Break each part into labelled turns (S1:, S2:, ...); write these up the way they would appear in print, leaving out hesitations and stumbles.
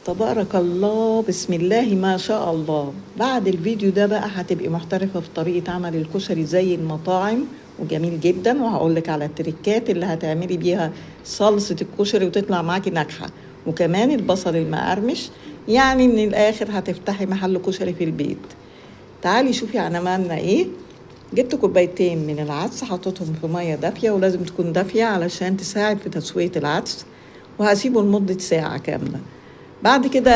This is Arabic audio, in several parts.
S1: تبارك الله، بسم الله ما شاء الله. بعد الفيديو ده بقى هتبقي محترفة في طريقة عمل الكشري زي المطاعم، وجميل جدا. وهقولك على التريكات اللي هتعملي بيها صلصة الكشري وتطلع معاكي ناجحة. وكمان البصل المقرمش، يعني من الآخر هتفتحي محل كشري في البيت. تعالي شوفي عملنا ايه. جبت كوبايتين من العدس، حطيتهم في مية دافية، ولازم تكون دافية علشان تساعد في تسوية العدس، وهسيبه لمدة ساعة كاملة. بعد كده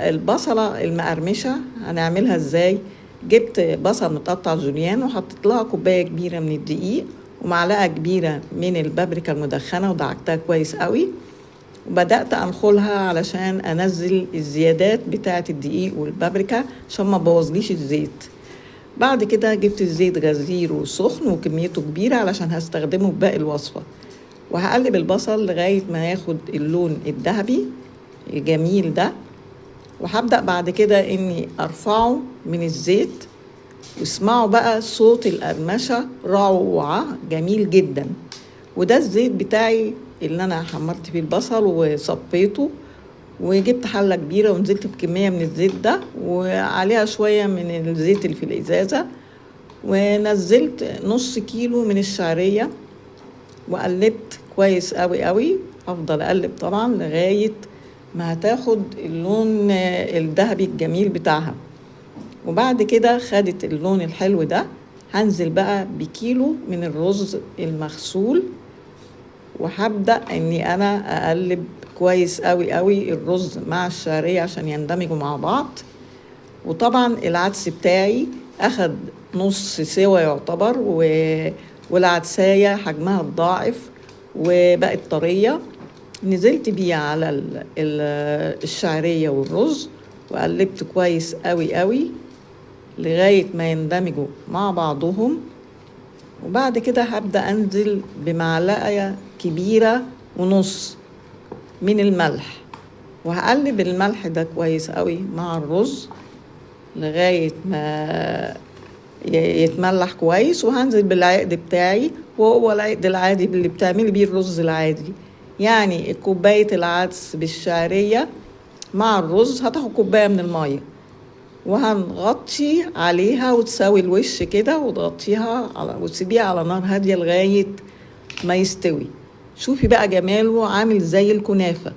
S1: البصلة المقرمشة هنعملها ازاي. جبت بصل متقطع جوليان، وحطيت لها كوباية كبيرة من الدقيق ومعلقة كبيرة من البابريكا المدخنة، ودعكتها كويس قوي. وبدأت أنخلها علشان أنزل الزيادات بتاعة الدقيق والبابريكا عشان ما بوظليش الزيت. بعد كده جبت الزيت غزير وسخن وكميته كبيرة علشان هستخدمه في باقي الوصفة. وهقلب البصل لغاية ما ياخد اللون الذهبي الجميل ده. وهبدأ بعد كده اني ارفعه من الزيت، واسمعوا بقى صوت القرمشة روعة جميل جدا. وده الزيت بتاعي اللي انا حمرت فيه البصل وصفيته. وجبت حلة كبيرة ونزلت بكمية من الزيت ده، وعليها شوية من الزيت اللي في الإزازة. ونزلت نص كيلو من الشعرية، وقلبت كويس قوي قوي. افضل اقلب طبعا لغاية ما هتاخد اللون الذهبي الجميل بتاعها. وبعد كده خدت اللون الحلو ده، هنزل بقى بكيلو من الرز المغسول، وهبدأ اني انا اقلب كويس قوي قوي الرز مع الشعرية عشان يندمجوا مع بعض. وطبعا العدس بتاعي اخد نص سوا يعتبر، والعدساية حجمها الضاعف وبقت طرية. نزلت بيه على الشعرية والرز، وقلبت كويس قوي قوي لغاية ما يندمجوا مع بعضهم. وبعد كده هبدأ أنزل بمعلقة كبيرة ونص من الملح، وهقلب الملح ده كويس قوي مع الرز لغاية ما يتملح كويس. وهنزل بالعقد بتاعي، وهو العقد العادي اللي بتعملي بيه الرز العادي، يعني كوباية العدس بالشعرية مع الرز هتاخد كوباية من المية. وهنغطي عليها وتساوي الوش كده، وتغطيها وتسيبيها على نار هادية لغاية ما يستوي. شوفي بقى جماله عامل زي الكنافة،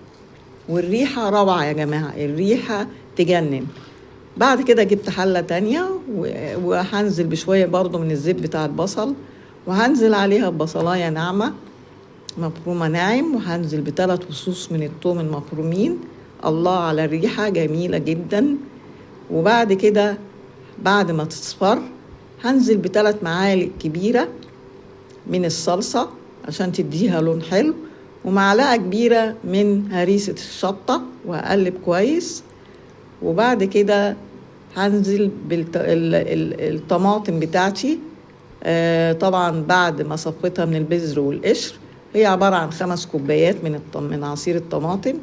S1: والريحة روعة يا جماعة، الريحة تجنن. بعد كده جبت حلة تانية، وهنزل بشوية برضو من الزيت بتاع البصل، وهنزل عليها ببصلاية ناعمة مفرومة ناعم، وهنزل ب3 فصوص من الثوم المفرومين. الله على الريحة جميلة جدا. وبعد كده بعد ما تصفر هنزل ب3 معالق كبيرة من الصلصة عشان تديها لون حلو، ومعلقة كبيرة من هريسة الشطة، وهقلب كويس. وبعد كده هنزل بالطماطم بتاعتي. طبعا بعد ما صفيتها من البذر والقشر، هي عبارة عن 5 كوبايات من عصير الطماطم.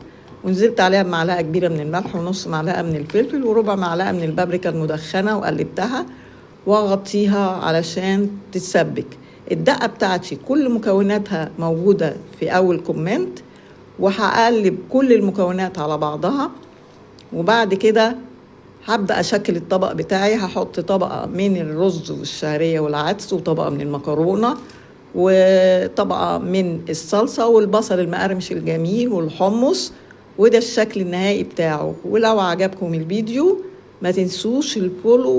S1: ونزلت عليها بمعلقة كبيرة من الملح، ونص معلقة من الفلفل، وربع معلقة من البابريكا المدخنة، وقلبتها واغطيها علشان تتسبك. الدقة بتاعتي كل مكوناتها موجودة في أول كومنت، وهقلب كل المكونات على بعضها. وبعد كده هبدأ أشكل الطبق بتاعي. هحط طبقة من الرز والشعرية والعدس، وطبقة من المكرونة، وطبقة من الصلصة والبصل المقرمش الجميل والحمص. وده الشكل النهائي بتاعه. ولو عجبكم الفيديو ما تنسوش الفولو